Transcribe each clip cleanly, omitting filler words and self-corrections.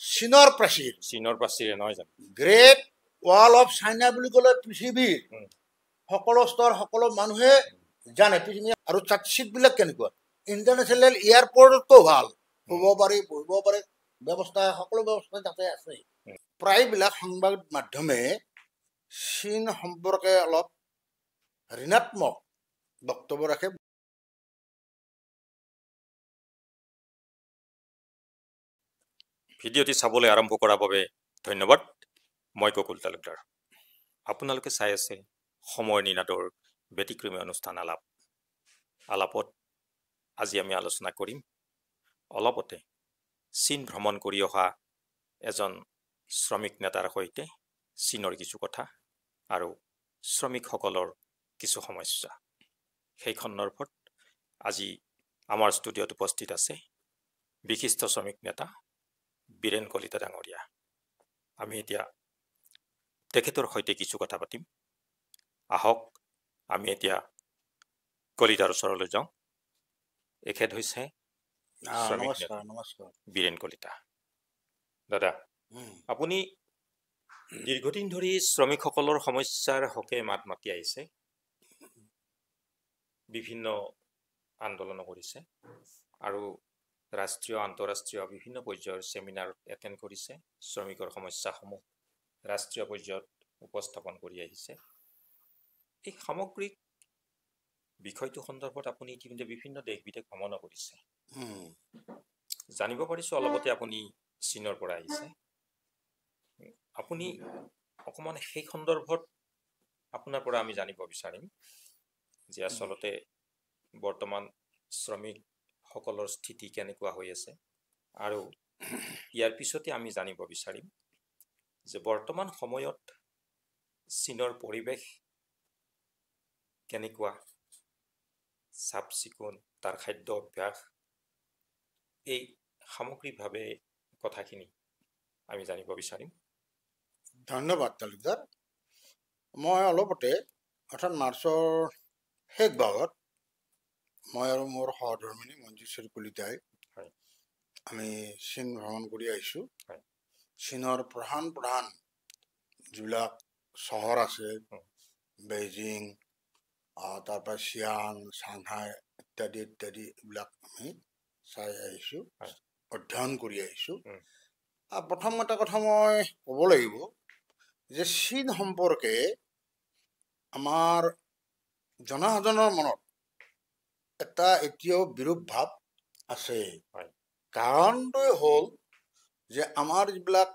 চীনৰ প্ৰাচীৰ নহয় জানো গ্ৰেট ৱাল অফ চাইনা বুলি ক'লে পৃথিৱীৰ সকলো স্তৰ সকলো মানুহে জানে পৃথিৱী আৰু তাত চিটবিলাক কেনেকুৱা ইণ্টাৰনেশ্যনেল এয়াৰপৰ্টতকৈ ভাল শুব পাৰি বহিব পাৰে ব্যৱস্থা সকলো ব্যৱস্থা তাতে আছে প্ৰায়বিলাক সংবাদ মাধ্যমে চীন সম্পৰ্কে অলপ ঋণাত্মক বক্তব্য ৰাখে ভিডিঅ'টি চাবলৈ আৰম্ভ কৰাৰ বাবে ধন্যবাদ মই ককুল তালুকদাৰ আপোনালোকে চাই আছে সময়ৰ নিনাদৰ ব্যতিক্ৰমী অনুষ্ঠান আলাপত আজি আমি আলোচনা কৰিম অলপতে চীন ভ্ৰমণ কৰি অহা এজন শ্ৰমিক নেতাৰ সৈতে চীনৰ কিছু কথা আৰু শ্ৰমিকসকলৰ কিছু সমস্যা সেই সন্দৰ্ভত আজি আমাৰ ষ্টুডিঅ'ত উপস্থিত আছে বিশিষ্ট শ্ৰমিক নেতা বীৰেন কলিতা ডাঙৰীয়া আমি এতিয়া তেখেতৰ সৈতে কিছু কথা পাতিম আহক আমি এতিয়া কলিতাৰ ওচৰলৈ যাওঁ এখেত হৈছে নমস্কাৰ বীৰেন কলিতা দাদা আপুনি দীৰ্ঘদিন ধৰি শ্ৰমিকসকলৰ সমস্যাৰ হকে মাত মাতি আহিছে বিভিন্ন আন্দোলন কৰিছে আৰু ৰাষ্ট্ৰীয় আন্তঃৰাষ্ট্ৰীয় বিভিন্ন পৰ্যায়ৰ সেমিনাৰ এটেণ্ড কৰিছে শ্ৰমিকৰ সমস্যাসমূহ ৰাষ্ট্ৰীয় পৰ্যায়ত উপস্থাপন কৰি আহিছে এই সামগ্ৰিক বিষয়টো সন্দৰ্ভত আপুনি ইতিমধ্যে বিভিন্ন দেশ বিদেশ ভ্ৰমণ কৰিছে জানিব পাৰিছো অলপতে আপুনি চীনৰ পৰা আহিছে আপুনি অকমান সেই সন্দৰ্ভত আপোনাৰ পৰা আমি জানিব বিচাৰিম যে আচলতে বৰ্তমান শ্ৰমিক সকলৰ স্থিতি কেনেকুৱা হৈ আছে আৰু ইয়াৰ পিছতে আমি জানিব বিচাৰিম যে বৰ্তমান সময়ত চীনৰ পৰিৱেশ কেনেকুৱা চাফ চিকুণ তাৰ খাদ্য অভ্যাস এই সামগ্ৰিকভাৱে কথাখিনি আমি জানিব বিচাৰিম ধন্যবাদ তালুকদাৰ মই অলপতে অৰ্থাৎ মাৰ্চৰ শেষ ভাগত মই আৰু মোৰ সহধৰ্মিনী মঞ্জুশ্ৰী কলিতাই আমি চীন ভ্ৰমণ কৰি আহিছোঁ চীনৰ প্ৰধান যিবিলাক চহৰ আছে বেইজিং তাৰপৰা চিয়াং চাংহাই ইত্যাদি এইবিলাক আমি চাই আহিছোঁ অধ্যয়ন কৰি আহিছোঁ প্ৰথম এটা কথা মই ক'ব লাগিব যে চীন সম্পৰ্কে আমাৰ জনসাধাৰণৰ মনত এটা এতিয়াও বিৰূপ ভাৱ আছে কাৰণটোৱে হ'ল যে আমাৰ যিবিলাক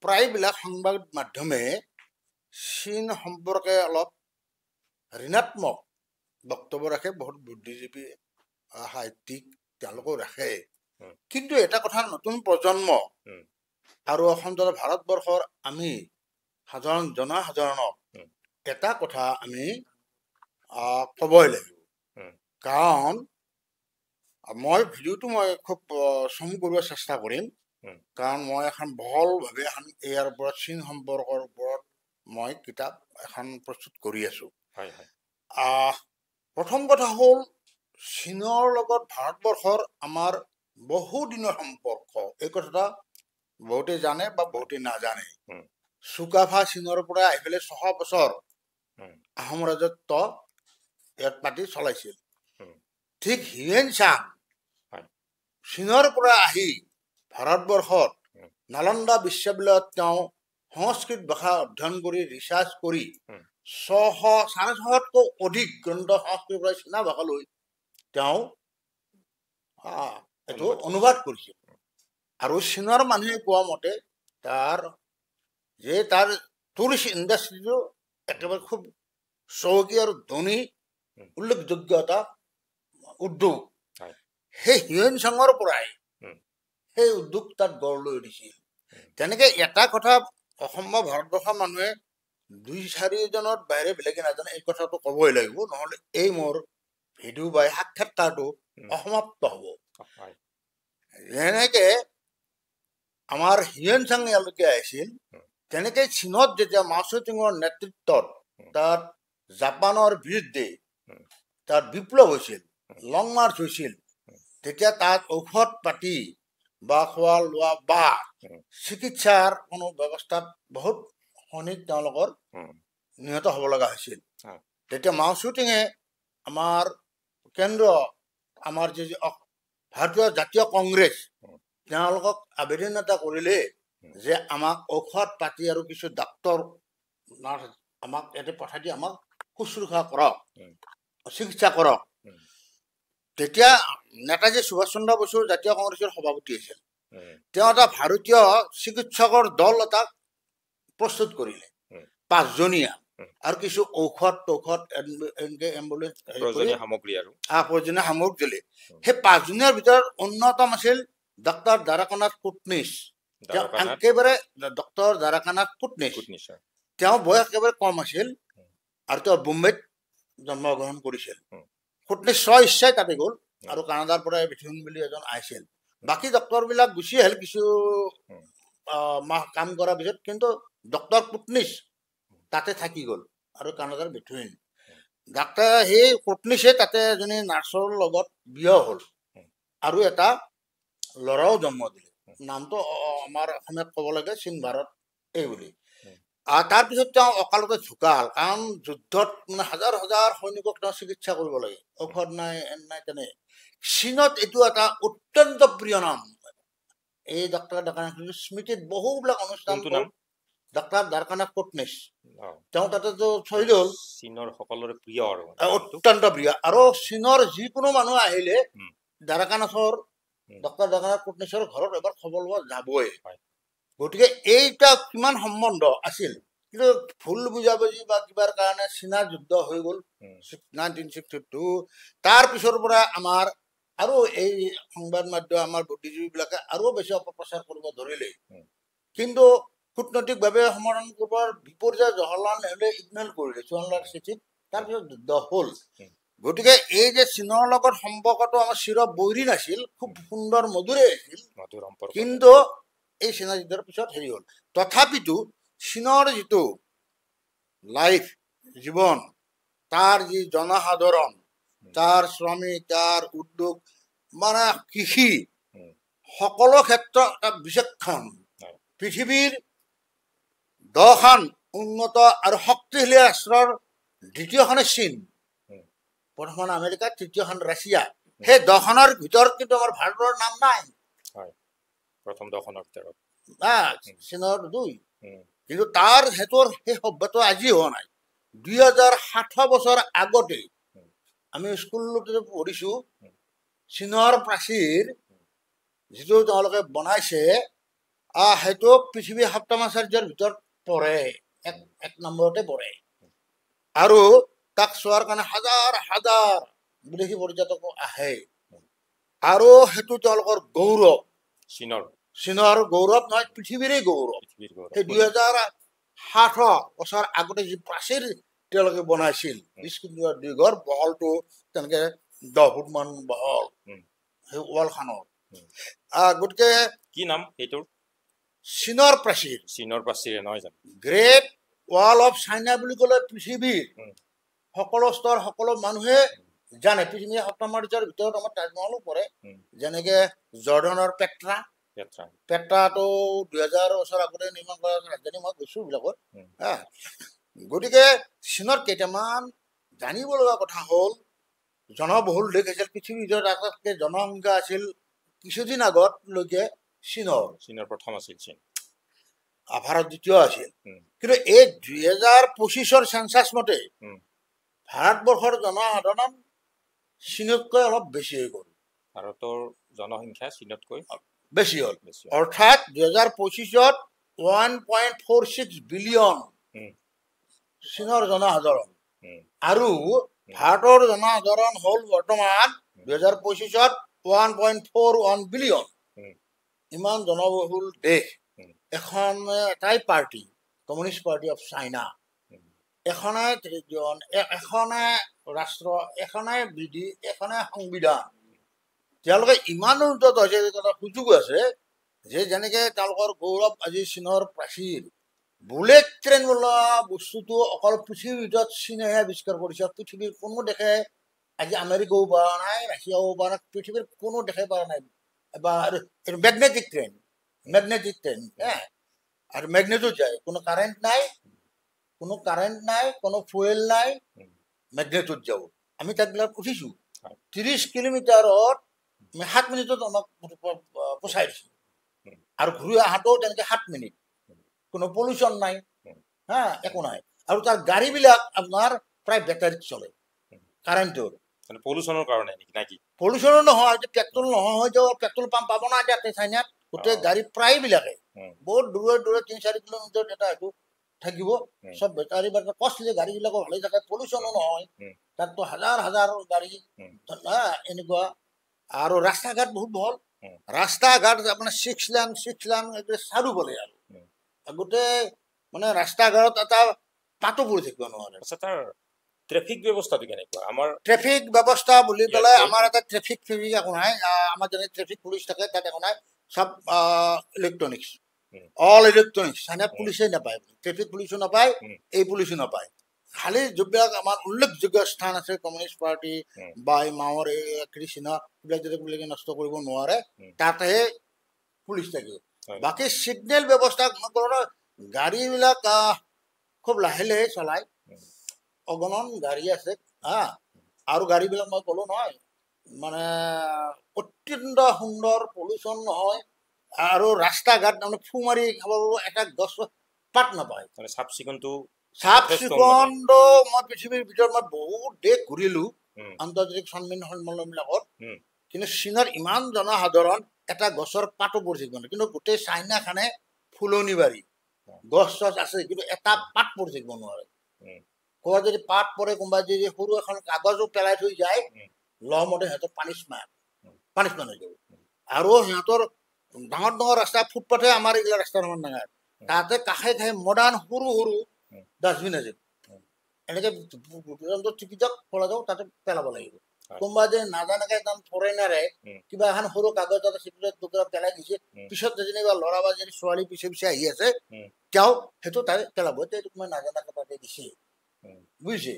প্ৰায়বিলাক সংবাদ মাধ্যমে চীন সম্পৰ্কে অলপ ঋণাত্মক বক্তব্য ৰাখে বহুত বুদ্ধিজীৱী সাহিত্যিক তেওঁলোকেও ৰাখে কিন্তু এটা কথা নতুন প্ৰজন্ম আৰু অসমৰ ভাৰতবৰ্ষৰ আমি সাধাৰণ জনসাধাৰণক এটা কথা আমি ক'বই লাগিব কাৰণ মই ভিডিঅ'টো মই খুব চমু কৰিব চেষ্টা কৰিম কাৰণ মই এখন বহলভাৱে এখন ইয়াৰ ওপৰত চীন সম্পৰ্কৰ ওপৰত মই কিতাপ এখন প্ৰস্তুত কৰি আছোঁ প্ৰথম কথা হ'ল চীনৰ লগত ভাৰতবৰ্ষৰ আমাৰ বহুদিনৰ সম্পৰ্ক এই কথাটা বহুতে জানে বা বহুতে নাজানে চুকাফা চীনৰ পৰা আহি পেলাই 6 বছৰ আহোম ৰাজত্ব ইয়াত পাতি চলাইছিল ঠিক হিউৱেন চাং চীনৰ পৰা আহি ভাৰতবৰ্ষত নালন্দা বিশ্ববিদ্যালয়ত তেওঁ সংস্কৃত ভাষা অধ্যয়ন কৰি ৰিচাৰ্চ কৰি 650তকৈ অধিক গ্ৰন্থ সংস্কৃতৰ পৰা চীনা ভাষালৈ তেওঁ এইটো অনুবাদ কৰিছিল আৰু চীনৰ মানুহে কোৱা মতে তাৰ টুৰিষ্ট ইণ্ডাষ্ট্ৰীটো একেবাৰে খুব চহকী আৰু ধনী উল্লেখযোগ্য এটা উদ্যোগ সেই হিউৱেন চাঙৰ পৰাই সেই উদ্যোগ তাত গঢ় লৈ উঠিছিল তেনেকে এটা কথা অসম বা ভাৰতবৰ্ষৰ মানুহে 2-4জনৰ বাহিৰে বেলেগে নাজানে এই কথাটো ক'বই লাগিব নহ'লে এই মোৰ ভিডিঅ' বা সাক্ষাৎকাৰটো অসমাপ্ত হ'ব যেনেকে আমাৰ হিউৱেন চাং ইয়ালৈকে আহিছিল তেনেকে চীনত যেতিয়া মাওচেতুঙৰ নেতৃত্বত তাত জাপানৰ বিৰুদ্ধে তাত বিপ্লৱ হৈছিল লং মাৰ্চ হৈছিল তেতিয়া তাত ঔষধ পাতি বা খোৱা লোৱা বা চিকিৎসাৰ কোনো ব্যৱস্থাত বহুত খনিত তেওঁলোকৰ নিহত হ'ব লগা হৈছিল তেতিয়া মাও শ্বুটিঙে আমাৰ কেন্দ্ৰ আমাৰ যি ভাৰতীয় জাতীয় কংগ্ৰেছ তেওঁলোকক আবেদন এটা কৰিলে যে আমাক ঔষধ পাতি আৰু কিছু ডাক্তৰ নাৰ্ছ আমাক ইয়াতে পঠাই দি আমাক শুশ্ৰূষা কৰক চিকিৎসা কৰক তেতিয়া নেতাজী সুভাষ চন্দ্ৰ বসু জাতীয় কংগ্ৰেছৰ সভাপতি আছিল তেওঁ এটা ভাৰতীয় চিকিৎসকৰ দল এটা প্ৰস্তুত কৰিলে 5জনীয়া আৰু কিছু ঔষধ এম্বুলেন্স প্ৰয়োজনীয় সামগ্ৰী দিলে সেই 5জনীয়াৰ ভিতৰত অন্যতম আছিল ডক্টৰ দ্বাৰকানাথ কুটনিছ একেবাৰে ডক্টৰ দ্বাৰকানাথ কুটনিছ তেওঁ বয়স একেবাৰে কম আছিল আৰু তেওঁ বোম্বেত জন্মগ্ৰহণ কৰিছিল কুটনিছ ইচ্ছাই তাতে গ'ল আৰু কানাডাৰ পৰা ভিথুন বুলি এজন আহিছিল বাকী ডক্টৰবিলাক গুচি আহিল কিছু মাহ কাম কৰাৰ পিছত কিন্তু ডক্টৰ কুটনিছ তাতে থাকি গ'ল আৰু কানাডাৰ ভিথুন ডাক্তৰ সেই কুটনিছে তাতে এজনী নাৰ্ছৰ লগত বিয়া হ'ল আৰু এটা ল'ৰাও জন্ম দিলে নামটো আমাৰ অসমীয়াত ক'ব লাগে চীন ভাৰত এই বুলি তাৰপিছত তেওঁ অকালতে ঢুকাল কাৰণ যুদ্ধত মানে হাজাৰ হাজাৰ সৈনিকক তেওঁ চিকিৎসা কৰিব লাগে ঔষধ নাই নাই তেনে চীনত এইটো এটা অত্যন্ত প্ৰিয় নাম এই ডক্টৰ দ্বাৰকানাথ স্মৃতিত বহুবিলাক অনুষ্ঠান ডক্টৰ দ্বাৰকানাথ কুটনিছ তেওঁ তাতেতো শ্বহীদ হ'ল চীনৰ সকলোৰে প্ৰিয় আৰু অত্যন্ত প্ৰিয় আৰু চীনৰ যিকোনো মানুহ আহিলে দ্বাৰকানাথৰ ডক্টৰ দ্বাৰকানাথ কুটনিছৰ ঘৰত এবাৰ খবৰ লোৱা যাবই গতিকে এইটা কিমান সম্বন্ধ আছিল কিন্তু ভুল বুজাবুজি বা কিবাৰ কাৰণে চীনা যুদ্ধ হৈ গ'ল 1962 তাৰ পিছৰ পৰা আমাৰ আৰু এই সংবাদ মাধ্যম আমাৰ বুদ্ধিজীৱীবিলাকে আৰু বেছি অপপ্ৰচাৰ কৰিব ধৰিলে কিন্তু কূটনৈতিকভাৱে সমাধান কৰিবৰ বিপৰ্যয় জৱাহৰলাল নেহৰুৱে ইগন'ৰ কৰিলে জৱাহৰলাল চিঠিত তাৰপিছত যুদ্ধ হ'ল গতিকে এই যে চীনৰ লগত সম্পৰ্কটো আমাৰ চিৰ বৈৰী নাছিল খুব সুন্দৰ মধুৰে আছিল কিন্তু এই চীনা যুদ্ধৰ পিছত হেৰি হ'ল তথাপিতো চীনৰ যিটো লাইফ জীৱন তাৰ যি জনসাধাৰণ তাৰ শ্ৰমিক তাৰ উদ্যোগ মানে কৃষি সকলো ক্ষেত্ৰত এটা বিচক্ষণ পৃথিৱীৰ 10খন উন্নত আৰু শক্তিশালী ৰাষ্ট্ৰৰ দ্বিতীয়খনে চীন প্ৰথমখন আমেৰিকা তৃতীয়খন ৰাছিয়া সেই 10খনৰ ভিতৰত কিন্তু আমাৰ ভাৰতৰ নাম নাই প্ৰথম 10খনৰ ভিতৰত চীনৰ 2 কিন্তু তাৰ হেতুৰ সেই সভ্যতা আজি হোৱা নাই 2060 বছৰ আগতে আমি স্কুলতে পঢ়িছো চীনৰ প্ৰাচীৰ যিটো তেওঁলোকে বনাইছে সেইটো পৃথিৱীৰ সপ্তমাচাৰ্যৰ ভিতৰত পৰে এক নম্বৰতে পৰে আৰু তাক চোৱাৰ কাৰণে হাজাৰ হাজাৰ বিদেশী পৰ্যটক আহে আৰু সেইটো তেওঁলোকৰ গৌৰৱ চীনৰ গৌৰৱ নহয় পৃথিৱীৰে গৌৰৱ সেই 2060 বছৰ আগতে যি প্ৰাচীৰ তেওঁলোকে বনাইছিল দীঘৰ বহলটো তেনেকে 10 ফুট মান বহল সেই ৱালখনৰ গতিকে কি নাম এইটোৰ চীনৰ প্ৰাচীৰ নহয় জানো গ্ৰেট ৱাল অফ চাইনা বুলি ক'লে পৃথিৱীৰ সকলো স্তৰ সকলো মানুহে জানে পৃথিৱীৰ সপ্তমাচাৰ্যৰ ভিতৰত আমাৰ তাজমহলো পৰে যেনেকে জৰ্ডানৰ পেট্ৰাটো 2000 বছৰ আগতে নিৰ্মাণ কৰা ৰাজধানী মই গৈছো এইবিলাকত গতিকে চীনৰ কেইটামান জানিব লগা কথা হ'ল জনবহুল দেশ আছিল পৃথিৱীৰ ভিতৰত আটাইতকৈ জনসংখ্যা আছিল কিছুদিন আগতলৈকে চীনৰ প্ৰথম আছিল চীন ভাৰত দ্বিতীয় আছিল কিন্তু এই 2025 চেঞ্চাছ মতে ভাৰতবৰ্ষৰ জনসাধাৰণ চীনতকৈ অলপ বেছি হৈ গ'ল ভাৰতৰ জনসংখ্যা চীনতকৈ বেছি হ'ল অৰ্থাৎ 2025 1.46 বিলিয়ন চীনৰ জনসাধাৰণ আৰু ভাৰতৰ জনসাধাৰণ হ'ল বৰ্তমান 2025 1.41 বিলিয়ন ইমান জনবহুল দেশ এখন এটাই party communist party of China এখনে ত্ৰিজন এখনে ৰাষ্ট্ৰ এখনে বিধি এখনে সংবিধান তেওঁলোকে ইমান উন্নত হৈছে এটা সুযোগ আছে যে যেনেকে তেওঁলোকৰ গৌৰৱ আজি চীনৰ প্ৰাচীৰ বুলেট ট্ৰেইন বোলা বস্তুটো অকল পৃথিৱীৰ ভিতৰত চীনেহে আৱিষ্কাৰ কৰিছে পৃথিৱীৰ কোনো দেশে আজি আমেৰিকাও পৰা নাই ৰাছিয়াও পৰা নাই পৃথিৱীৰ কোনো দেশে পৰা নাই বা মেগনেটিক ট্ৰেইন ম্যাগনেটিক ট্রেন হ্যাঁ আর ম্যাগনেটও যায় কোনো কারেন্ট নাই কোনো ফুয়েল নাই ম্যাগনেটত যাব আমি তাকবিলাক উঠিছোঁ 30 কিলোমিটাৰত 7 মিনিটত আমাক পচাই দিছোঁ আৰু ঘূৰি অহাতেও তেনেকৈ 7 মিনিট কোনো পলিউশ্যন নাই হা একো নাই আৰু তাৰ গাড়ীবিলাক আপোনাৰ প্ৰায় বেটাৰীত চলে কাৰেণ্টৰ পলিউশ্যনৰ কাৰণে নাকি পলিউশ্যনো নহয় পেট্ৰল নহয় হয়তো পেট্ৰল পাম্প পাব না ইয়াতে চাইনাত গোটেই গাড়ী প্ৰায়বিলাকে বহুত দূৰে 3-4 কিলোমিটাৰ এটা এইটো থাকিব সব বেটাৰী বা কষ্টলি গাড়ীবিলাকো ভালেই থাকে পলিউশ্যনো নহয় তাততো হাজাৰ হাজাৰ গাড়ী এনেকুৱা আৰু ৰাস্তা ঘাট বহুত ভাল ৰাস্তা ঘাট আপোনাৰ 6 লাইন এইটো চাৰিওফালে আৰু গোটেই মানে ৰাস্তা ঘাটত এটা পাতো পৰি থাকিব নোৱাৰে তাৰ ট্ৰেফিক ব্যৱস্থাটো কেনেকুৱা আমাৰ ট্ৰেফিক ব্যৱস্থা বুলি পেলাই আমাৰ এটা ট্ৰেফিক একো নাই আমাৰ যেনে ট্ৰেফিক পুলিচ থাকে তাত একো নাই সব ইলেক্ট্ৰনিক্স অল ইলেক্ট্ৰনিক্স চাইনাত পুলিচেই নাপায় ট্ৰেফিক পুলিচো নাপায় এই পুলিচো নাপায় খালি যিবিলাক আমাৰ উল্লেখযোগ্য স্থান আছে কমিউনিষ্ট পাৰ্টি বা মাওৰ এই কৃষ্ণ এইবিলাক যদি নষ্ট কৰিব নোৱাৰে তাতেহে পুলিচ থাকে বাকী ছিগনেল ব্যৱস্থা গাড়ীবিলাক খুব লাহে লাহে চলায় অগণন গাড়ী আছে হা আৰু গাড়ীবিলাক মই ক'লো নহয় মানে অত্যন্ত সুন্দৰ পলিউশ্যন নহয় আৰু ৰাস্তা ঘাট মানে ফু মাৰি খাব এটা গছ পাত নাপায় চাফ চিকুণটো মই পৃথিৱীৰ ভিতৰত মই বহুত দেশ ঘূৰিলো আন্তৰ্জাতিক সন্মিলনবিলাকত কিন্তু চীনৰ ইমান জনসাধাৰণ এটা গছৰ পাতো পৰি থাকিব নোৱাৰে কিন্তু গোটেই চাইনাখানে ফুলনি বাৰী গছ চছ আছে কিন্তু এটা পাত পৰি থাকিব নোৱাৰে ক'ৰবাত যদি পাত পৰে কোনোবাই যদি সৰু এখন কাগজো পেলাই থৈ যায় লমতে সিহঁতৰ পানিছমেণ্ট হৈ যাব আৰু সিহঁতৰ ডাঙৰ ডাঙৰ ৰাস্তা ফুটপাথে আমাৰ এইবিলাক ৰাস্তা ডাঙৰ ডাঙৰ তাতে কাষে মডাৰ্ণ সৰু সৰু ডাষ্টবিন আছে এনেকে টিপিটক পলাই যাওঁ তাতে পেলাব লাগিব কোনোবা যে নাজানাকে একদম ফৰেনাৰে কিবা এখন সৰু কাগজ এটা চিপিটত টুকুৰা পেলাই দিছে পিছত যেনিবা ল'ৰা বা যদি ছোৱালী পিছে পিছে আহি আছে তেওঁ সেইটো তাই পেলাব এইটো মই নাজানাকে তাতে দিছে বুজিছে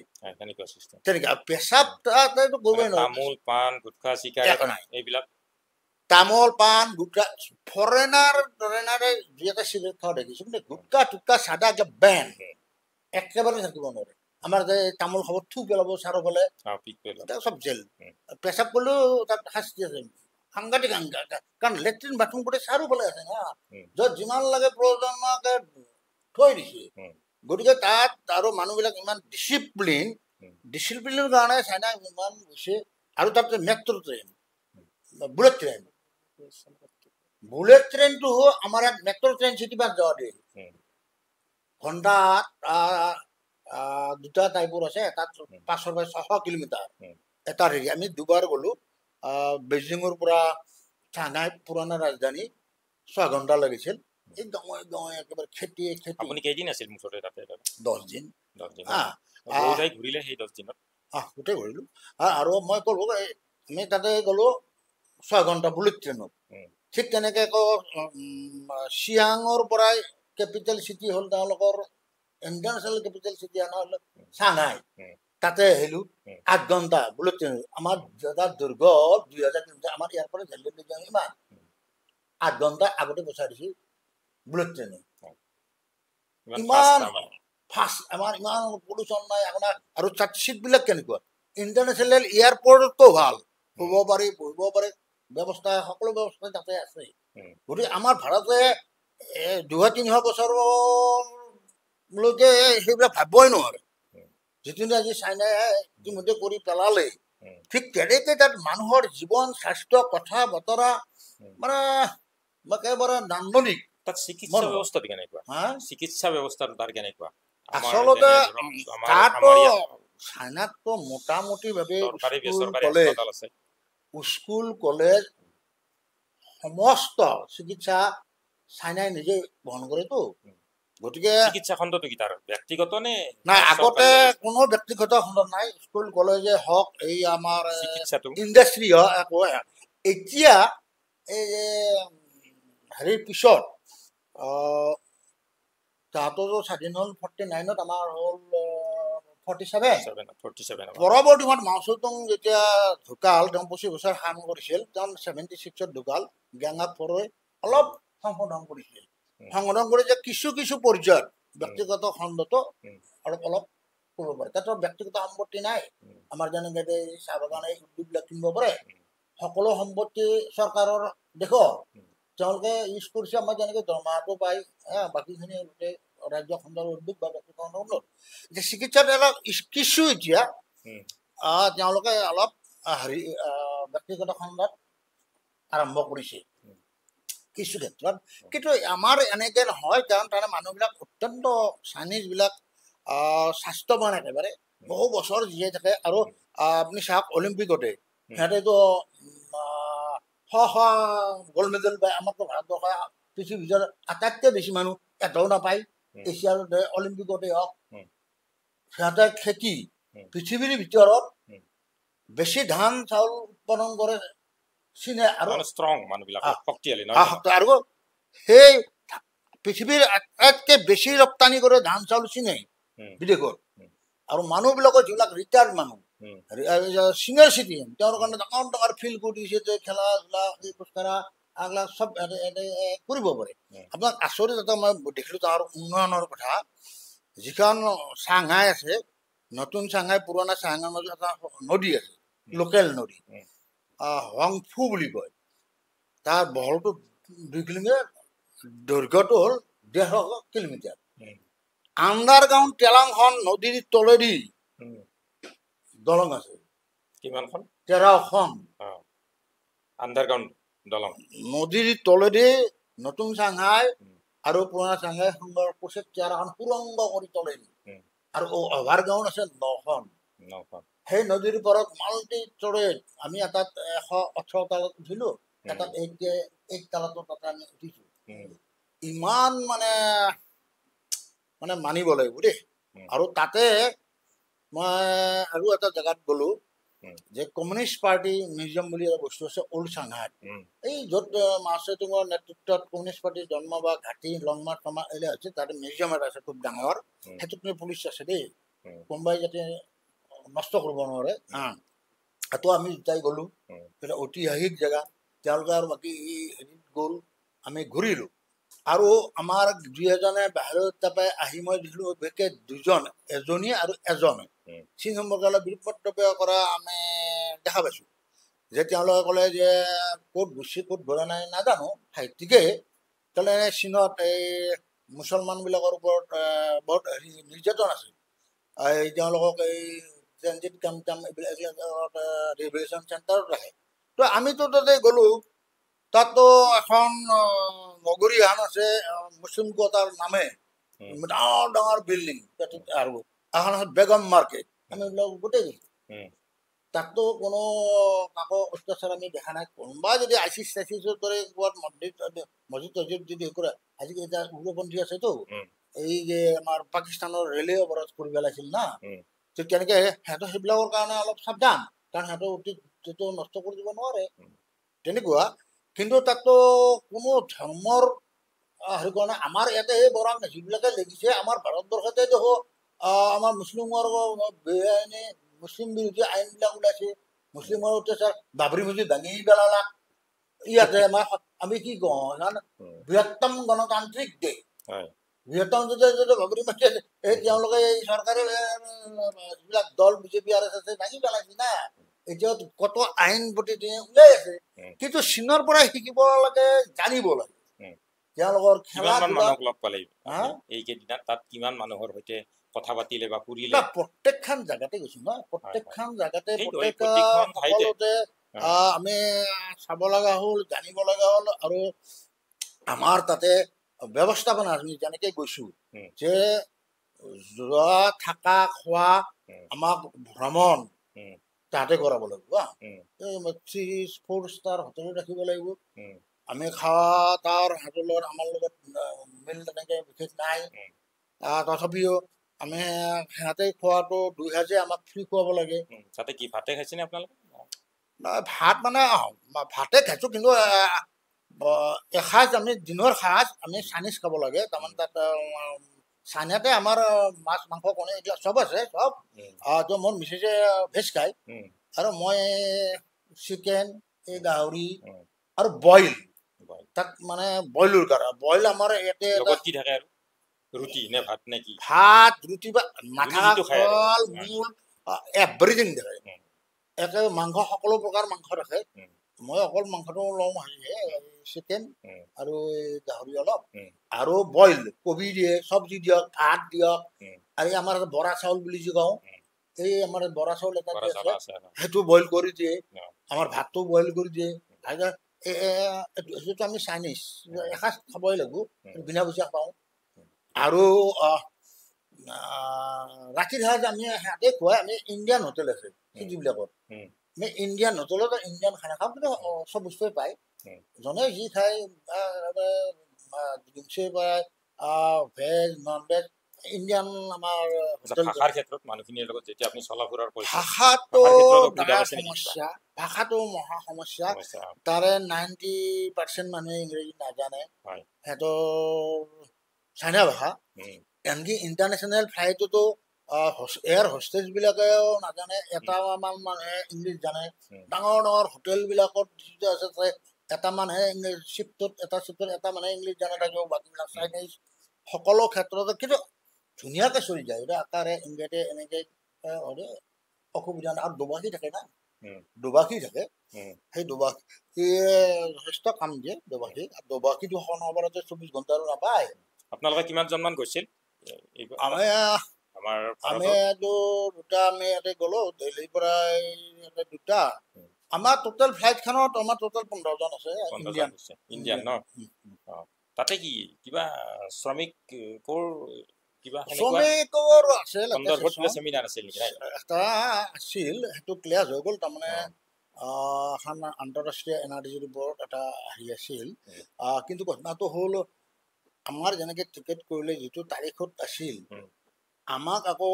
তেনেকে পেচাব তাইতো কৰিবই নোৱাৰে তামোল পাণ গুটখা চিগাৰেট এইবিলাক তামোল পাণ গুটখা ফৰেনাৰে দুই এটা চিগাৰেট খাওঁ দেখিছো কিন্তু গুটখা টুটকা চাদা বেন একেবাৰে থাকিব নোৱাৰে আমাৰ যে তামোল খাব থু পেলাব চাৰিওফালে চব জেল পেচাব কৰিলেও তাত শাস্তি আছে সাংঘাতিক কাৰণ লেট্ৰিন বাথৰুম গোটেই চাৰিওফালে আছে না য'ত যিমান লাগে প্ৰয়োজনকে থৈ দিছে গতিকে তাত আৰু মানুহবিলাক ইমান ডিচিপ্লিনৰ কাৰণে চাইনা ইমান গৈছে আৰু তাত মেট্ৰ' ট্ৰেইন বুলেট ট্ৰেইনটো আমাৰ ইয়াত মেট্ৰ' ট্ৰেইন চিটিবাছ যোৱা দিয়ে ঘণ্টাত দুটা টাইপৰ আছে এটাত 500 বা 600 কিলোমিটাৰ এটা হেৰি আমি দুবাৰ গ'লো বেইজিঙৰ পৰা চাইনাই পুৰণা ৰাজধানী 6 ঘণ্টা লাগিছিল এই গাঁৱে একেবাৰে খেতি আপুনি কেইদিন আছিল মুঠতে তাতে 10 দিন ঘূৰিলে সেই 10 দিনত গোটেই ঘূৰিলো আৰু মই ক'লো আমি তাতে গ'লো 6 ঘণ্টা বুলেট ট্ৰেইনত ঠিক তেনেকে আকৌ চিয়াঙৰ পৰাই কেপিটেল চিটি হ'ল তেওঁলোকৰ ইণ্টাৰনেশ্যনেল কেপিটেল চিটি হ'ল চাংহাই তাতে আহিলো 8 ঘণ্টা বুলেট ট্ৰেইন আমাৰ জেগাত দৈৰ্ঘ 2000 কিলোমিটাৰ আমাৰ ইয়াৰ পৰা দিল্লীলৈ যাওঁ ইমান 8 ঘণ্টা আগতে পচাই দিছো বুলেট ট্ৰেইনে ইমান ফাষ্ট আমাৰ ইমান পলিউশ্যন নাই আপোনাৰ আৰু তাত চিটবিলাক কেনেকুৱা ইণ্টাৰনেশ্যনেল এয়াৰপৰ্টতো ভাল শুব পাৰি বহিব পাৰে ব্যৱস্থা সকলো ব্যৱস্থা তাতে আছে গতিকে আমাৰ ভাৰতে 200-300 বছৰলৈকে সেইবিলাক ভাবিবই নোৱাৰে যিটো আজি চাইনাই ইতিমধ্যে কৰি পেলালে ঠিক তেনেকে তাত মানুহৰ জীৱন স্বাস্থ্য কথা বতৰা মানে একেবাৰে নান্দনিক তাত চিকিৎসা ব্যৱস্থাটো কেনেকুৱা চিকিৎসা ব্যৱস্থাটো তাৰ কেনেকুৱা আচলতে তাতো চাইনাততো মোটামুটিভাৱে স্কুল কলেজ সমস্ত চিকিৎসা চাইনাই নিজে বহন কৰেতো গতিকে চিকিৎসা খণ্ডটো কি তাৰ ব্যক্তিগত নে নাই আগতে কোনো ব্যক্তিগত খণ্ড নাই স্কুল কলেজে হওক এই আমাৰ ইণ্ডাষ্ট্ৰী হওক এতিয়া এই হেৰিৰ পিছত তাহাঁতৰো স্বাধীন হ'ল 49ত আমাৰ হ'ল 47 পৰৱৰ্তী সময়ত মাও চেতুং যেতিয়া ঢুকাল তেওঁ 25 বছৰ কাম কৰিছিল তেওঁ 76ত ঢুকাল গেঙাক পৰৈ অলপ সংশোধন কৰিছিল সংশোধন কৰি যে কিছু কিছু পৰ্যায়ত ব্যক্তিগত খণ্ডতো অলপ অলপ কৰিব পাৰে তাতো ব্যক্তিগত সম্পত্তি নাই আমাৰ যেনেকৈ চাহ বাগান এই উদ্যোগবিলাক কিনিব পাৰে সকলো সম্পত্তি চৰকাৰৰ দেখো তেওঁলোকে ইউজ কৰিছে আমাৰ যেনেকৈ দৰমহাটো পায় বাকীখিনি গোটেই ৰাজ্য খণ্ডৰ উদ্যোগ বা ব্যক্তিগত খণ্ডৰ উদ্যোগ যে চিকিৎসাত অলপ কিছু এতিয়া তেওঁলোকে অলপ হেৰি ব্যক্তিগত খণ্ডত আৰম্ভ কৰিছে কিছু ক্ষেত্ৰত কিন্তু আমাৰ এনেকৈ নহয় কাৰণ তাৰে মানুহবিলাক অত্যন্ত চাইনিজবিলাক স্বাস্থ্যৱান একেবাৰে বহু বছৰ জীয়াই থাকে আৰু আপুনি চাওক অলিম্পিকতে সিহঁতেতো শ শ গ'ল্ড মেডেল পায় আমাৰতো ভাৰতবৰ্ষ পৃথিৱীৰ ভিতৰত আটাইতকৈ বেছি মানুহ এটাও নাপায় এছিয়াৰ অলিম্পিকতে হওক সিহঁতে খেতি পৃথিৱীৰ ভিতৰত বেছি ধান চাউল উৎপাদন কৰে চীনে আৰু ষ্ট্ৰং মানুহবিলাক শক্তিশালী আৰু সেই পৃথিৱীৰ আটাইতকৈ বেছি ৰপ্তানি কৰে ধান চাউল চীনে বিদেশত আৰু মানুহবিলাকৰ যিবিলাক ৰিটায়াৰ্ড মানুহ চিনিয়ৰ চিটিজেন তেওঁৰ কাৰণে ডাঙৰ ডাঙৰ ফিল্ড কৰি দিছে যে খেলা ধূলা খোজকাঢ়া এইবিলাক চব কৰিব পাৰে আপোনাক আচৰিত এটা মই দেখিলোঁ তাৰ উন্নয়নৰ কথা যিখন চাংহাই আছে নতুন চাংহাই পুৰণা চাংহাই মাজত এটা নদী আছে লোকেল নদী হংফু বুলি কয় তাৰ বহলটো 2 কিলোমিটাৰ দৈৰ্ঘ্যটো হ'ল 150 কিলোমিটাৰ আণ্ডাৰগ্ৰাউণ্ড তেলাংখন নদীৰ তলেদি দলং আছে কিমানখন 13খন আণ্ডাৰগ্ৰাউণ্ড দলং নদীৰ তলেদি নতুন চাংহাই আৰু পুৰণা চাংহাই সংঘৰ কোচে 13খন সুৰংগ কৰি তলেদি আৰু অভাৰগ্ৰাউণ্ড আছে 9খন সেই নদীৰ ওপৰত মাল্টি ষ্টৰেজ আমি এটাত 118 তালত উঠিলোঁ এটাত 8 তালতো তাতে আমি উঠিছোঁ ইমান মানে মানিব লাগিব দেই আৰু তাতে মই আৰু এটা জেগাত গ'লোঁ যে কমিউনিষ্ট পাৰ্টি মিউজিয়াম বুলি এটা বস্তু আছে অল্ড চাংহাইত এই য'ত মাও চেতুঙৰ নেতৃত্বত কমিউনিষ্ট পাৰ্টিৰ জন্ম বা ঘাটি লং মাৰ্চ এৰিয়া হৈছে তাতে মিউজিয়াম এটা আছে খুব ডাঙৰ সেইটোত পুলিচ আছে দেই কোনোবাই যাতে নষ্ট কৰিব নোৱাৰে সেইটো আমি যাই গ'লোঁ এটা ঐতিহাসিক জেগা তেওঁলোকে আৰু বাকী হেৰিত গ'ল আমি ঘূৰিলোঁ আৰু আমাৰ দুই এজনে বাহিৰত তাৰপৰা আহি মই দেখিলোঁ বিশেষকৈ দুজন এজনী আৰু এজনে চীন সম্পৰ্কে অলপ বিৰূপ মন্তব্য কৰা আমি দেখা পাইছোঁ যে তেওঁলোকে ক'লে যে ক'ত গুচি ক'ত ঘূৰা নাই নাজানো সাহিত্যিকেই তেওঁলোকে চীনত এই মুছলমানবিলাকৰ ওপৰত বহুত হেৰি নিৰ্যাতন আছে এই তেওঁলোকক এই ট্ৰেনজিট কেম্প এইবিলাক ৰিহেবিলিটেশ্যন চেণ্টাৰত ৰাখে তো আমিতো তাতে গ'লোঁ তাতো এখন নগৰী এখন আছে মুছলিম কোৱাৰ্টাৰ নামে ডাঙৰ ডাঙৰ বিল্ডিং আৰু এখন আছে বেগম মাৰ্কেট আমি এইবিলাক গোটেই গৈছোঁ তাতো কোনো কাকো অত্যাচাৰ আমি দেখা নাই কোনোবা যদি আইচিছ চাইচিছৰ দৰে ক'ৰবাত মছজিদ তছজিদ যদি কৰে আজিকালি এতিয়া উগ্ৰপন্থী আছেতো এই যে আমাৰ পাকিস্তানৰ ৰেলে অৱৰোধ কৰি পেলাইছিল না ঠিক তেনেকৈ সিহঁতৰ সেইবিলাকৰ কাৰণে অলপ সাৱধান কাৰণ সিহঁতৰ অতীতটো নষ্ট কৰি দিব নোৱাৰে তেনেকুৱা কিন্তু তাতো কোনো ধৰ্মৰ হেৰি কৰা নাই আমাৰ ইয়াতে এই বৰং যিবিলাকে লিখিছে আমাৰ ভাৰতবৰ্ষতে দেখো আমাৰ মুছলিমৰ বেআইনী মুছলিম বিৰোধী আইনবিলাক ওলাইছে মুছলিমৰ অত্যাচাৰ বাবৰি মছজিদ ভাঙি পেলালাক ইয়াতে আমি কি কওঁ বৃহত্তম গণতান্ত্ৰিক দেশ বৃহত্তম যদি বাবৰি মছজিদ এই তেওঁলোকে এই চৰকাৰে যিবিলাক দল বিজেপি আৰ এছ আছে ভাঙি পেলাইছে না এতিয়া কত আইন প্ৰতিদিনে ওলাই আছে কিন্তু চীনৰ পৰা শিকিব লাগে জানিব লাগে তেওঁলোকৰ খেলা লগ পালে এইকেইদিনত তাত কিমান মানুহৰ সৈতে কথা পাতিলে বা ফুৰিলে প্ৰত্যেকখন জেগাতে গৈছো ন প্ৰত্যেকখন জেগাতে সকলোতে আমি চাব লগা হ'ল জানিব লগা হ'ল আৰু আমাৰ তাতে ব্যৱস্থাপনা আমি যেনেকৈ গৈছোঁ যে যোৱা থকা খোৱা আমাক ভ্ৰমণ তাতে কৰাব লাগিব 3-4 ষ্টাৰ হোটেলত ৰাখিব লাগিব আমি খোৱা তাৰ হোটেলত আমাৰ লগত মিল তেনেকৈ বিশেষ নাই তথাপিও আমি সিহঁতে খোৱাটো 2 সাঁজে আমাক ফ্ৰী খুৱাব লাগে তাতে কি ভাতে খাইছেনে আপোনালোকে ভাত মানে ভাতে খাইছোঁ কিন্তু এসাঁজ আমি দিনৰ সাঁজ আমি চাইনিজ খাব লাগে তাৰমানে তাত চাইনাতে আমাৰ মাছ মাংস কণী এইবিলাক চব আছে চব তো মোৰ মিছেছে ভেজ খায় আৰু মই চিকেন এই গাহৰি আৰু বইল তাক মানে বইলৰ কাৰণে বইল আমাৰ ইয়াতে লগত কি থাকে আৰু ৰুটি নে ভাত নে কি ভাত ৰুটি বা মাথা যিটো খায় আৰু। কল মূল এভৰিথিং থাকে একে মাংস সকলো প্ৰকাৰ মাংস ৰাখে মই অকল মাংসটো লওঁ চিকেন আৰু গাহৰি অলপ আৰু বইল কবি দিয়ে চব্জি দিয়ক ভাত দিয়ক আৰু আমাৰ বৰা চাউল বুলি যি কওঁ এই আমাৰ বৰা চাউল এটা বৰা চাউল আছে সেইটো বইল কৰি দিয়ে আমাৰ ভাতটো বইল কৰি দিয়ে সেইটো আমি চাইনিজ এসাঁজ খাবই লাগিব বিনা পইচা পাওঁ আৰু ৰাতিৰ সাঁজ আমি সিহঁতে খুৱাই আমি ইণ্ডিয়ান হোটেল আছে যিবিলাকত আমি ইণ্ডিয়ান হোটেলত ইণ্ডিয়ান খানা খাওঁ কিন্তু চব বস্তুৱে পায় যোনে যি খায় পায় ভেজ নন ভেজ ইণ্ডিয়ান আমাৰ ভাষাৰ ক্ষেত্ৰত মানুহখিনিৰ লগত যেতিয়া আপুনি চলা ফুৰাৰ ভাষাটো সমস্যা ভাষাটো মহা সমস্যা তাৰে 90% মানুহে ইংৰাজী নাজানে সিহঁতৰ চাইনা ভাষা এনকি ইণ্টাৰনেশ্যনেল ফ্লাইটতো এয়াৰ হোষ্টেজ বিলাকেও নাজানে এটামান মানুহে ইংলিছ জানে ডাঙৰ ডাঙৰ হোটেলবিলাকত যিটো আছে এটা মানুহে ইংলিছ চিফ্টত এটা মানুহে ইংলিছ জানে থাকিব বাকীবিলাক চাইনিজ সকলো ক্ষেত্ৰতে কিন্তু ধুনীয়াকৈ চলি যায় এতিয়া আকাৰে ইংৰাজী এনেকৈ অসুবিধা নাই আৰু দুভাষী থাকে না দুভাষী থাকে সেই দুভাষীয়ে যথেষ্ট কাম দিয়ে দুভাষীটো অনবৰতে 24 ঘণ্টা আৰু নাপায় আপোনালোকে কিমানজনমান গৈছিল আমিতো দুটা আমি ইয়াতে গ'লো দিল্লীৰ পৰা দুটা আমাৰ টোটেল ফ্লাইটখনত আমাৰ টোটেল 15 জন আছে ইণ্ডিয়ান ন তাতে কি কিবা শ্ৰমিক কোৰ কিবা শ্ৰমিকৰ আছিল চেমিনাৰ আছিল এটা আছিল সেইটো ক্লিয়াৰ হৈ গ'ল তাৰমানে এখন আন্তঃৰাষ্ট্ৰীয় এনাৰ্জি বোৰ্ড এটা হেৰি আছিল কিন্তু ঘটনাটো হ'ল আমাৰ যেনেকৈ টিকেট কৰিলে যিটো তাৰিখত আছিল আমাক আকৌ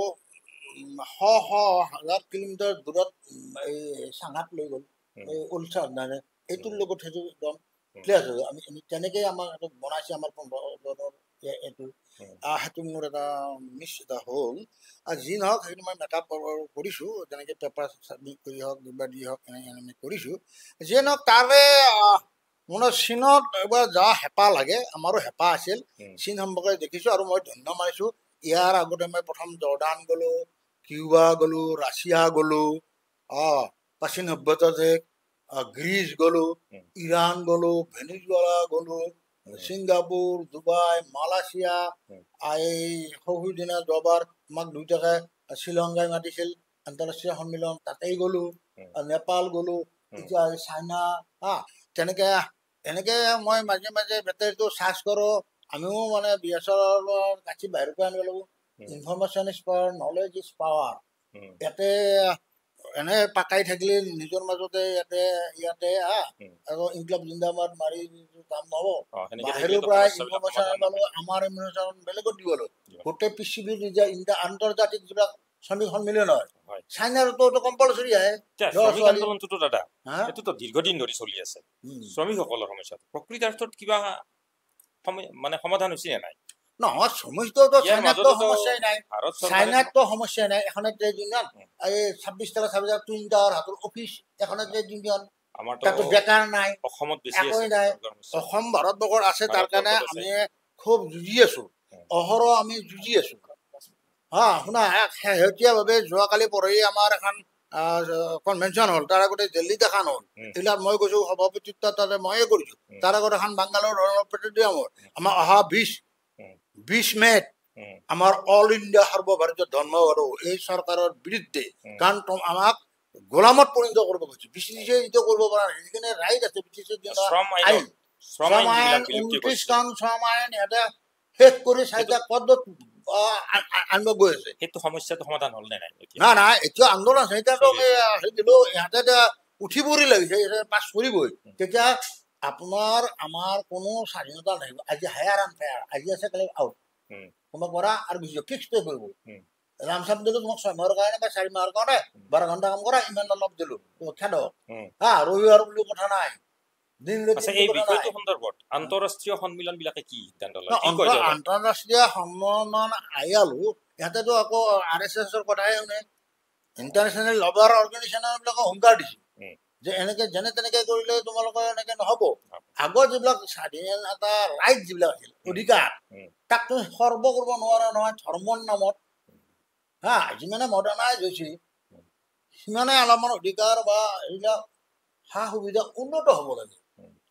শ হাজাৰ কিলোমিটাৰ দূৰত এই চাঙাত লৈ গ'ল এই উলচা এইটোৰ লগত সেইটো একদম ক্লিয়াৰ হৈ গ'ল আমি তেনেকৈ আমাক এইটো বনাইছে আমাৰ 15 এইটো সেইটো মোৰ এটা মিছ এটা হ'ল আৰু যি নহওক সেইটো মই মেকআপ কৰিছোঁ যেনেকৈ পেপাৰ চাবমিট কৰি হওক কিবা দি হওক এনেকৈ আমি কৰিছোঁ যিয়ে নহওক তাৰে মানে চীনত এবাৰ যোৱা হেঁপাহ লাগে আমাৰো হেঁপাহ আছিল চীন সম্পৰ্কে দেখিছোঁ আৰু মই ধন্য মানিছোঁ ইয়াৰ আগতে মই প্ৰথম জৰ্ডান গ'লোঁ কিউবা গ'লোঁ ৰাছিয়া গ'লোঁ প্ৰাচীন সভ্যতা দেশ গ্ৰীচ গ'লোঁ ইৰাণ গ'লোঁ ভেনিজুৱেলা গ'লোঁ ছিংগাপুৰ ডুবাই মালয়েছিয়া এই সহুদিনা যোৱাবাৰ আমাক দুইটাকে শ্ৰীলংকাই মাতিছিল আন্তঃৰাষ্ট্ৰীয় সন্মিলন তাতেই গ'লোঁ নেপাল গ'লোঁ এতিয়া চাইনা এনেকৈ মই মাজে মাজে বেটেৰীটো চাৰ্জ কৰোঁ আমিও মানে BSR কাঠি বাহিৰৰ পৰা আনিব লাগিব information is power knowledge is power ইয়াতে এনে পাকাই থাকিলে নিজৰ মাজতে ইয়াতে আৰু ইনকলাব জিন্দাবাদ মাৰি কাম নহ'ব বাহিৰৰ পৰা ইনফৰমেশ্যন আনিব আমাৰ ইনফৰমেশ্যন বেলেগত দিব লাগিব গোটেই পৃথিৱীৰ যে আন্তৰ্জাতিক যিবিলাক শ্ৰমিক সন্মিলন হয় চাইনাৰতো কম্পালচৰি আহে আন্দোলনটোতো দাদা এইটোতো দীৰ্ঘদিন ধৰি চলি আছে শ্ৰমিকসকলৰ সমস্যাটো প্ৰকৃতাৰ্থত কিবা মানে সমাধান হৈছে নে নাই নহয় শ্ৰমিকটো চাইনাততো সমস্যাই নাই চাইনাততো সমস্যাই নাই এখনে ট্ৰেড ইউনিয়ন এই 26 টকা 26 টুইন টাৱাৰ হাতৰ অফিচ এখনে ট্ৰেড ইউনিয়ন তাতো বেকাৰ নাই অসমত একোৱেই নাই অসম ভাৰতবৰ্ষত আছে তাৰ কাৰণে আমি খুব যুঁজি আছোঁ অহৰহ আমি যুঁজি আছোঁ শুনা শেহতীয়াভাৱে যোৱাকালি পৰহি আমাৰ এখন কনভেনশ্যন হ'ল তাৰ আগতে দিল্লীত এখন হ'ল এইবিলাক মই কৈছোঁ সভাপতিত্ব তাতে ময়ে কৰিছোঁ তাৰ আগত এখন বাংগালোৰ প্ৰেচিডিয়াম হ'ল আমাৰ অহা 20 মে'ত আমাৰ অল ইণ্ডিয়া সৰ্বভাৰতীয় ধৰ্মঘটো এই চৰকাৰৰ বিৰুদ্ধে কাৰণ আমাক গোলামত পৰিণত কৰিব গৈছে BCCয়ে যিটো কৰিব পৰা নাই সেইকাৰণে ৰাইট আছে BCCৰ আইন 29খন শ্ৰম আইন ইহঁতে শেষ কৰি 4টা পদত আনিব গৈ আছে সেইটো সমস্যাটো সমাধান হ'ল নে নাই নাই এতিয়া আন্দোলন সেইকাৰণে সেই দিলোঁ ইহঁতে উঠি পৰি লাগিছে পাছ কৰিবই তেতিয়া আপোনাৰ আমাৰ কোনো স্বাধীনতা নাহিব আজি হায়াৰ আনফেয়াৰ আজি আছে কালি আউট তোমাক কৰা আৰু ফিক্স পে কৰিব ৰামচাম দিলোঁ তোমাক 6 মাহৰ কাৰণে বা 4 মাহৰ কাৰণে 12 ঘণ্টা কাম কৰা ইমান অলপ দিলোঁ খেদক ৰবিবাৰ বুলি কথা নাই এই বিষয়টো সন্দৰ্ভত আন্তঃৰাষ্ট্ৰীয় সন্মিলন বিলাকে কি সিদ্ধান্ত লয় আন্তঃৰাষ্ট্ৰীয় সন্মিলন আয়ালো ইহঁতেতো আকৌ RSSৰ কথাই শুনে ইণ্টাৰনেশ্যনেল লেবাৰ অৰ্গেনাইজেশ্যন বিলাকক হুংকাৰ দিছে যে এনেকে যেনে তেনেকে কৰিলে তোমালোকৰ এনেকে নহ'ব। আগৰ যিবিলাক স্বাধীনতা ৰাইট যিবিলাক আছিল অধিকাৰ তাক তুমি সৰ্ব কৰিব নোৱাৰা নহয় ধৰ্মৰ নামত। হা, যিমানে মডাৰ্ণাইজ হৈছে সিমানে অলপমান অধিকাৰ বা এইবিলাক সা সুবিধা উন্নত হ'ব লাগে।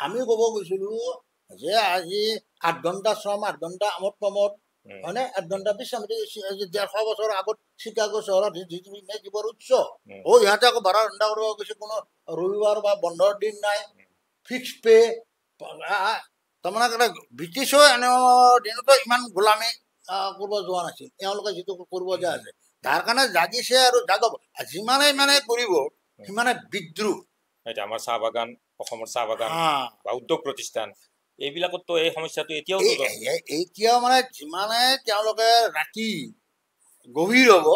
আমি ক'ব গৈছিলো যে আজি 8 ঘণ্টা শ্ৰম 8 ঘণ্টা আমোদ প্ৰমোদ হয়নে 8 ঘণ্টা বিশ্ৰাম 150 বছৰ আগত চিকাগো চহৰত জীৱৰ উৎস ইহঁতে আকৌ 12 ঘণ্টা কৰিব গৈছে, কোনো ৰবিবাৰ বা বন্ধৰ দিন নাই, ফিক্স পে। তাৰমানে ব্ৰিটিছেও এনে দিনতো ইমান গোলামী কৰিব যোৱা নাছিল, তেওঁলোকে যিটো কৰিব যোৱা আছে তাৰ কাৰণে জাগিছে আৰু জাগব। যিমানে মানে কৰিব সিমানে বিদ্ৰোহ। এতিয়া আমাৰ চাহ বাগান, অসমৰ চাহ বাগান বা উদ্যোগ প্ৰতিষ্ঠান এইবিলাকতো এই সমস্যাটো এতিয়াও মানে যিমানে তেওঁলোকে ৰাতি গভীৰ হ'ব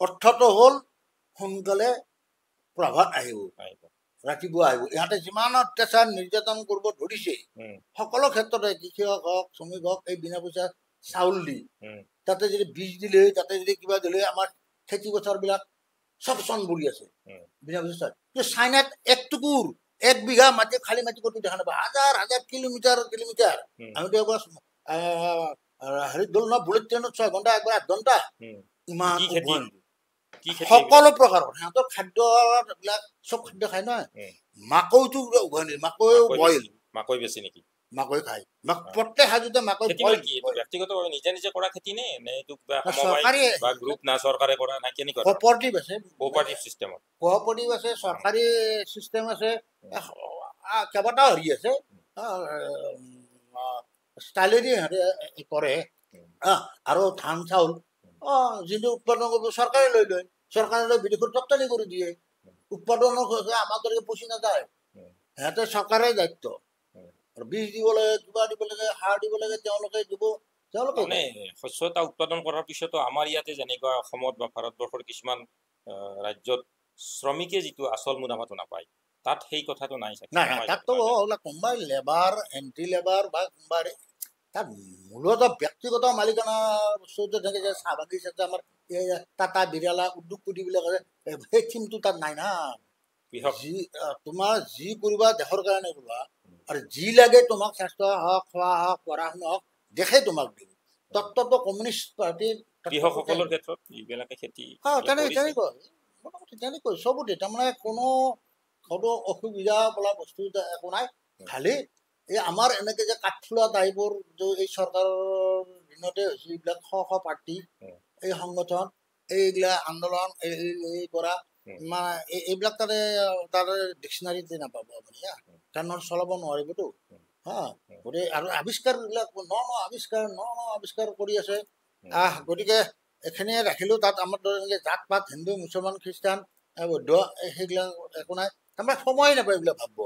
অৰ্থটো হ'ল সোনকালে প্ৰভাত আহিব, ৰাতিপুৱা আহিব। ইহঁতে যিমান অত্যাচাৰ নিৰ্যাতন কৰিব ধৰিছে সকলো ক্ষেত্ৰতে কৃষক হওক শ্ৰমিক হওক এই বিনা পইচা চাউল দি তাতে যদি বীজ দিলে তাতে যদি কিবা দিলে আমাৰ খেতি পথাৰবিলাক চব চন বুৰি আছে বিনা পইচা। কিন্তু চাইনাত একটুকুৰ 1 বিঘা মাটি খালী মাটি ক'তো দেখা নাপায়, হাজাৰ হাজাৰ কিলোমিটাৰ কিলোমিটাৰ। আমিতো এবাৰ হেৰিত গ'লো ন বুলেট ট্ৰেইনত 6 ঘণ্টা একবাৰ 8 ঘণ্টা। ইমান সকলো প্ৰকাৰৰ সিহঁতৰ খাদ্যবিলাক চব খাদ্য খায় নহয়। মাকৈটো উঘালি মাকৈ বইল মাকৈ বেছি নেকি? মাকৈ খায়, প্ৰত্যেক সাজতে মাকৈ বইল। ব্যক্তিগতভাৱে নিজে নিজে কৰা খেতি নে এইটো চৰকাৰী বা গ্ৰুপ না চৰকাৰে কৰা না কেনেকুৱা? কোঅপাৰেটিভ আছে, কোঅপাৰেটিভ চিষ্টেমত কোঅপাৰেটিভ আছে, চৰকাৰী চিষ্টেম আছে, কেইবাটাও হেৰি আছে ষ্টাইলেদি সিহঁতে কৰে। আৰু ধান চাউল যিটো উৎপাদন কৰিব চৰকাৰে লৈ লয়, চৰকাৰে লৈ বিদেশত ৰপ্তানি কৰি দিয়ে। উৎপাদনৰ আমাৰ দৰে পচি নাযায়, সিহঁতে চৰকাৰে দায়িত্ব। বীজ দিব লাগে, কিবা দিব লাগে, সাৰ দিব লাগে, তেওঁলোকে দিব। মানে শস্য এটা উৎপাদন কৰাৰ পিছতো আমাৰ ইয়াতে যেনেকুৱা অসমত বা ভাৰতবৰ্ষৰ কিছুমান ৰাজ্যত শ্ৰমিকে যিটো আচল মুনাফাটো নাপায়, তাত সেই কথাটো নাই চাগে। নাই, তাততো কোনোবাই লেবাৰ এণ্টি লেবাৰ বা কোনোবাই তাত মূলতঃ ব্যক্তিগত মালিকানা বস্তুটো থাকে যে চাহ বাগিচা আমাৰ টাটা বিৰালা উদ্যোগপতি বিলাক আছে, সেই থিমটো তাত নাই না। যি তোমাৰ যি কৰিবা দেশৰ কাৰণে কৰিবা, আৰু যি লাগে তোমাক স্বাস্থ্য হওক, খোৱা হওক, পঢ়া শুনা হওক, দেশে তোমাক দিব। তত্ত্বটো কমিউনিষ্ট পাৰ্টিৰ কৃষকসকলৰ ক্ষেত্ৰত যিবিলাকে খেতি তেনেকৈ চবতে তাৰমানে কোনো অসুবিধা বোলা বস্তু একো নাই। খালি এই আমাৰ এনেকে যে কাঠফুলা টাইপৰ এই চৰকাৰৰ দিনতে হৈছে এইবিলাক শ পাৰ্টি এই সংগঠন এইবিলাক আন্দোলন এই কৰা মানে এইবিলাক তাতে ডিক্সনাৰীতে নাপাব আপুনি, কাৰণ চলাব নোৱাৰিবতো। গতিকে আৰু আৱিষ্কাৰবিলাক ন আৱিষ্কাৰ কৰি আছে। গতিকে এইখিনিয়ে ৰাখিলোঁ। তাত আমাৰ দৰে জাত পাত হিন্দু মুছলমান খ্ৰীষ্টান বৌদ্ধ সেইবিলাক একো নাই, তাৰমানে সময় নাপায় এইবিলাক ভাবিব।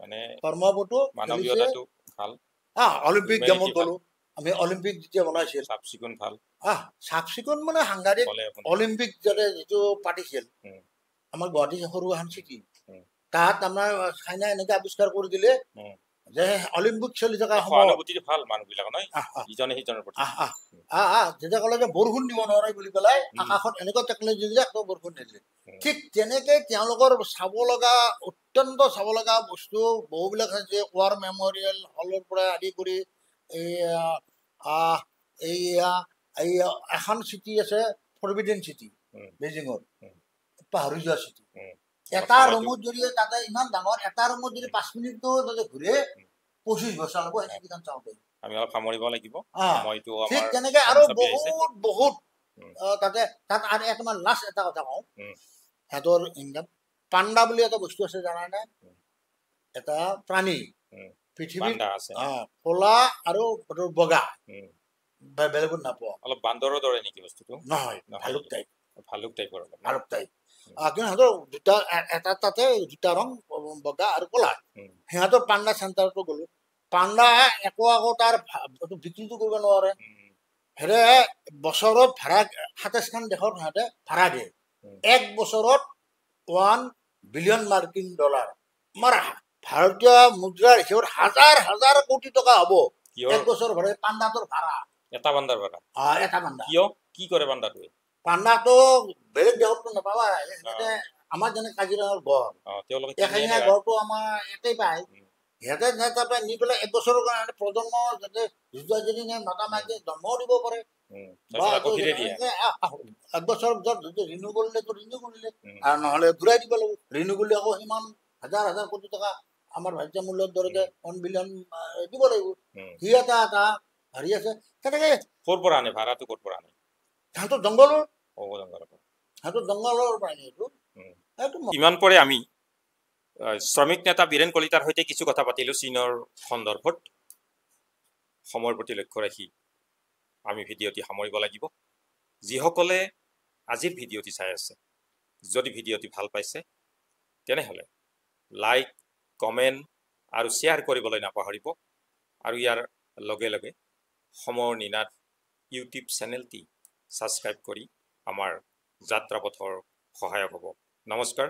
মানে কৰ্মটো অলিম্পিক গেমত গ'লো আমি, অলিম্পিক যেতিয়া বনাইছিল চাফ চিকুণ ভাল, চাফ চিকুণ মানে সাংঘাতিক। অলিম্পিক যাতে যিটো পাতিছিল আমাৰ গুৱাহাটী সৰু এখন চিটি, তাত আমাৰ চাইনা এনেকে আৱিষ্কাৰ কৰি দিলে যে অলিম্পিক চলি থকা সময়ত যেতিয়া ক'লে যে বৰষুণ দিব নোৱাৰে বুলি পেলাই আকাশত এনেকুৱা টেকনলজি দিলে আকৌ বৰষুণ নিদিলে। ঠিক তেনেকে তেওঁলোকৰ চাব লগা অত্যন্ত চাব লগা বস্তু বহুবিলাক আছে। ৱাৰ মেমৰিয়েল হলৰ পৰা আদি কৰি এই এখন চিটি আছে ফৰবিডেন চিটি বেজিঙত, পাহৰি যোৱা চিটি। এটা ৰুমত যদি তাতে ইমান ডাঙৰ এটা ৰুমত যদি 5 মিনিটটো তাতে ঘূৰে 25 বছৰ হ'ব সেইখন চাওঁতে। আমি অলপ সামৰিব লাগিব। ঠিক তেনেকে আৰু বহুত তাত আৰু একমান লাষ্ট এটা কথা কওঁ, সিহঁতৰ ইনকাম পাণ্ডা বুলি এটা বস্তু আছে জানানে? এটা প্ৰাণী পৃথিৱীত ক'লা আৰু বগা, বেলেগত নাপোৱা। অলপ বান্দৰৰ দৰে নেকি বস্তুটো? নহয়, ভালুক টাইপ। ভালুক টাইপ। কিন্তু সিহঁতৰ দুটা তাতে দুটা ৰং বগা আৰু ক'লা। সিহঁতৰ পাণ্ডা চেণ্টাৰটো গ'লো, পাণ্ডা একো তাৰ বিক্ৰীটো কৰিব নোৱাৰে। হেৰে বছৰত ভাড়া 27খন দেশত সিহঁতে ভাড়া দিয়ে। 1 বছৰত $1 বিলিয়ন মাৰ্কিন ডলাৰ। আমাৰ ভাৰতীয় মুদ্ৰাৰ হিচাপত হাজাৰ হাজাৰ কোটি টকা হ'ব 1 বছৰ ভাড়া পাণ্ডাটোৰ ভাড়া। এটা বান্দাৰ ভাড়া? এটা বান্দা। কি কৰে বান্দাটোৱে? পাণ্ডাটো বেলেগ দেশতটো নাপাবা, আমাৰ যেনে কাজিৰঙাৰ গড় তেওঁলোকে এশিঙীয়া গড়টো আমাৰ ইয়াতেই পায় সিহঁতে তাৰপৰা নি পেলাই 1 বছৰৰ কাৰণে প্ৰজন্ম যাতে যুঁজুৱাই যদি নে মতা মাইকী জন্মও দিব পাৰে বা 1 বছৰৰ ভিতৰত যদি ৰিনিউ কৰিলেতো ৰিনিউ কৰিলে আৰু নহ'লে ঘূৰাই দিব লাগিব ৰিনিউ কৰিলে আকৌ সিমান হাজাৰ হাজাৰ কোটি টকা আমাৰ ভাজ্য মূল্যৰ দৰেকে 1 বিলিয়ন দিব লাগিব সি এটা হেৰি আছে তেনেকে ক'ৰ পৰা আনে ভাড়াটো ক'ৰ পৰা আনে সিহঁতৰ জংঘলৰ সিহঁতৰ জংঘলৰ পৰা এইটো ইমান পৰে আমি শ্ৰমিক নেতা বীৰেন কলিতাৰ সৈতে কিছু কথা পাতিলোঁ চীনৰ সন্দৰ্ভত সময়ৰ প্ৰতি লক্ষ্য ৰাখি আমি ভিডিঅ'টি সামৰিব লাগিব যিসকলে আজিৰ ভিডিঅ'টি চাই আছে যদি ভিডিঅ'টি ভাল পাইছে তেনেহ'লে লাইক কমেণ্ট আৰু শ্বেয়াৰ কৰিবলৈ নাপাহৰিব আৰু ইয়াৰ লগে লগে সময়ৰ নিনাদ ইউটিউব চেনেলটি ছাবস্ক্ৰাইব কৰি আমাৰ যাত্ৰাপথৰ সহায়ক হ'ব নমস্কাৰ